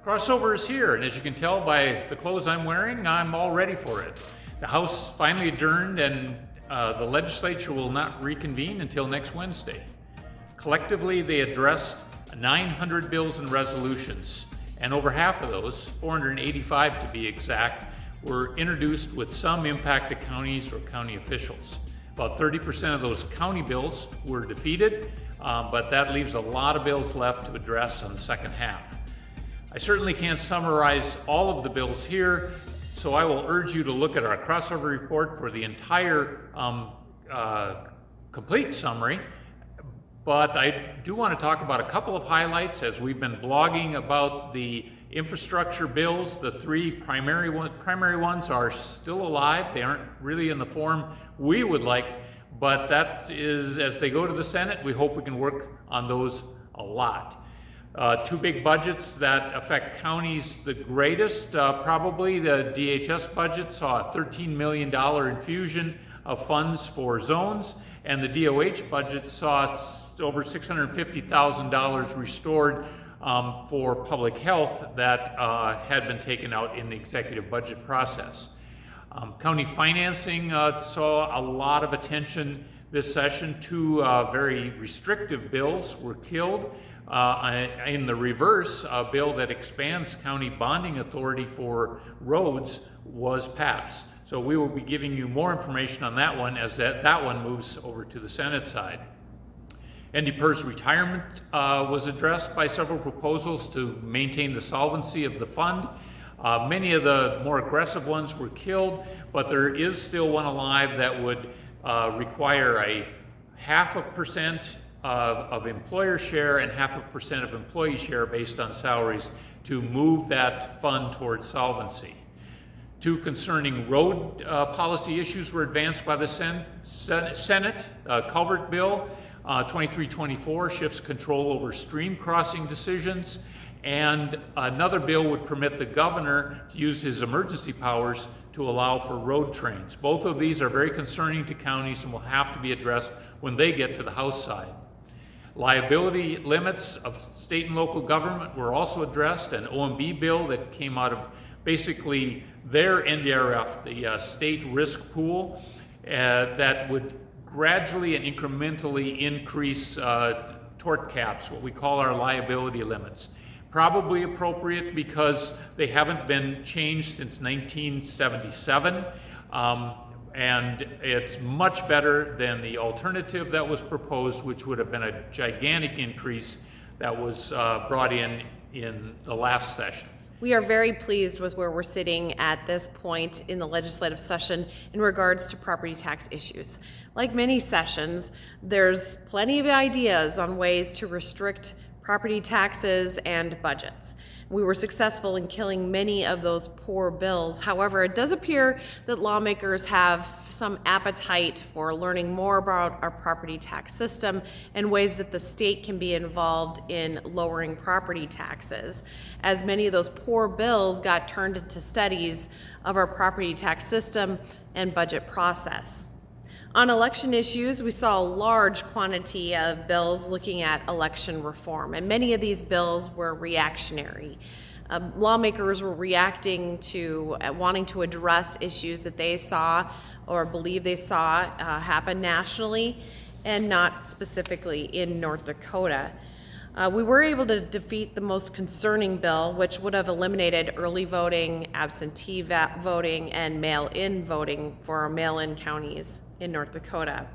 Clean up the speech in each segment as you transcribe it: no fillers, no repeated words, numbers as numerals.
Crossover is here, and as you can tell by the clothes I'm wearing, I'm all ready for it. The House finally adjourned, and the legislature will not reconvene until next Wednesday. Collectively, they addressed 900 bills and resolutions, and over half of those, 485 to be exact, were introduced with some impact to counties or county officials. About 30% of those county bills were defeated, but that leaves a lot of bills left to address on the second half. I certainly can't summarize all of the bills here, so I will urge you to look at our crossover report for the entire complete summary. But I do want to talk about a couple of highlights as we've been blogging about the infrastructure bills. The three primary ones are still alive. They aren't really in the form we would like, but that is, as they go to the Senate, we hope we can work on those a lot. Two big budgets that affect counties the greatest, probably the DHS budget saw a $13 million infusion of funds for zones, and the DOH budget saw over $650,000 restored for public health that had been taken out in the executive budget process. County financing saw a lot of attention this session. Two very restrictive bills were killed. In the reverse, a bill that expands county bonding authority for roads was passed. So we will be giving you more information on that one as that one moves over to the Senate side. NDPER's retirement was addressed by several proposals to maintain the solvency of the fund. Many of the more aggressive ones were killed, but there is still one alive that would require a 0.5% of employer share and 0.5% of employee share based on salaries to move that fund towards solvency. Two concerning road policy issues were advanced by the Senate. Culvert Bill 2324 shifts control over stream crossing decisions, and another bill would permit the governor to use his emergency powers to allow for road trains. Both of these are very concerning to counties and will have to be addressed when they get to the House side. Liability limits of state and local government were also addressed. An OMB bill that came out of basically their NDRF, the state risk pool, that would gradually and incrementally increase tort caps, what we call our liability limits. Probably appropriate because they haven't been changed since 1977. And it's much better than the alternative that was proposed, which would have been a gigantic increase that was brought in the last session. We are very pleased with where we're sitting at this point in the legislative session in regards to property tax issues. Like many sessions, there's plenty of ideas on ways to restrict property taxes and budgets. We were successful in killing many of those poor bills. However, it does appear that lawmakers have some appetite for learning more about our property tax system and ways that the state can be involved in lowering property taxes, as many of those poor bills got turned into studies of our property tax system and budget process. On election issues, we saw a large quantity of bills looking at election reform, and many of these bills were reactionary. Lawmakers were reacting to wanting to address issues that they saw or believe they saw happen nationally and not specifically in North Dakota. We were able to defeat the most concerning bill, which would have eliminated early voting, absentee voting, and mail-in voting for our mail-in counties in North Dakota.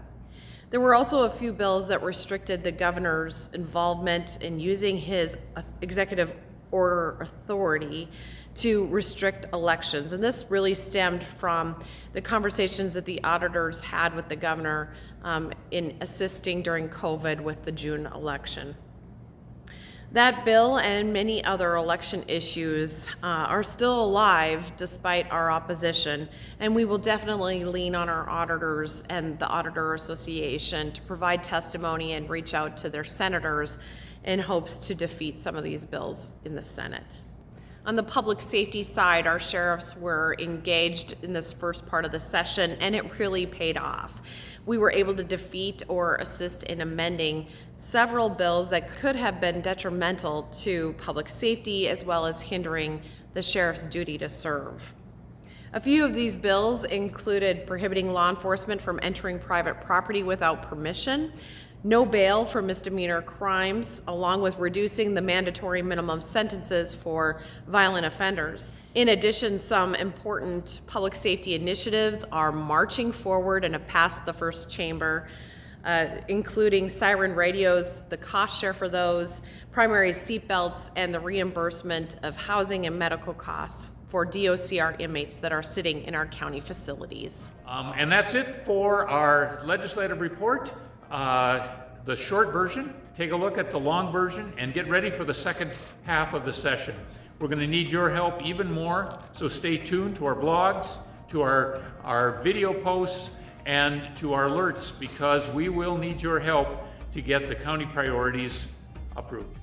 There were also a few bills that restricted the governor's involvement in using his executive order authority to restrict elections. And this really stemmed from the conversations that the auditors had with the governor in assisting during COVID with the June election. That bill and many other election issues are still alive despite our opposition, and we will definitely lean on our auditors and the Auditor Association to provide testimony and reach out to their senators in hopes to defeat some of these bills in the Senate. On the public safety side, our sheriffs were engaged in this first part of the session, and it really paid off. We were able to defeat or assist in amending several bills that could have been detrimental to public safety as well as hindering the sheriff's duty to serve. A few of these bills included prohibiting law enforcement from entering private property without permission, no bail for misdemeanor crimes, along with reducing the mandatory minimum sentences for violent offenders. In addition, some important public safety initiatives are marching forward and have passed the first chamber, including siren radios, the cost share for those, primary seatbelts, and the reimbursement of housing and medical costs for DOCR inmates that are sitting in our county facilities. And that's it for our legislative report. The short version, take a look at the long version, and get ready for the second half of the session. We're going to need your help even more, so stay tuned to our blogs, to our video posts, and to our alerts, because we will need your help to get the county priorities approved.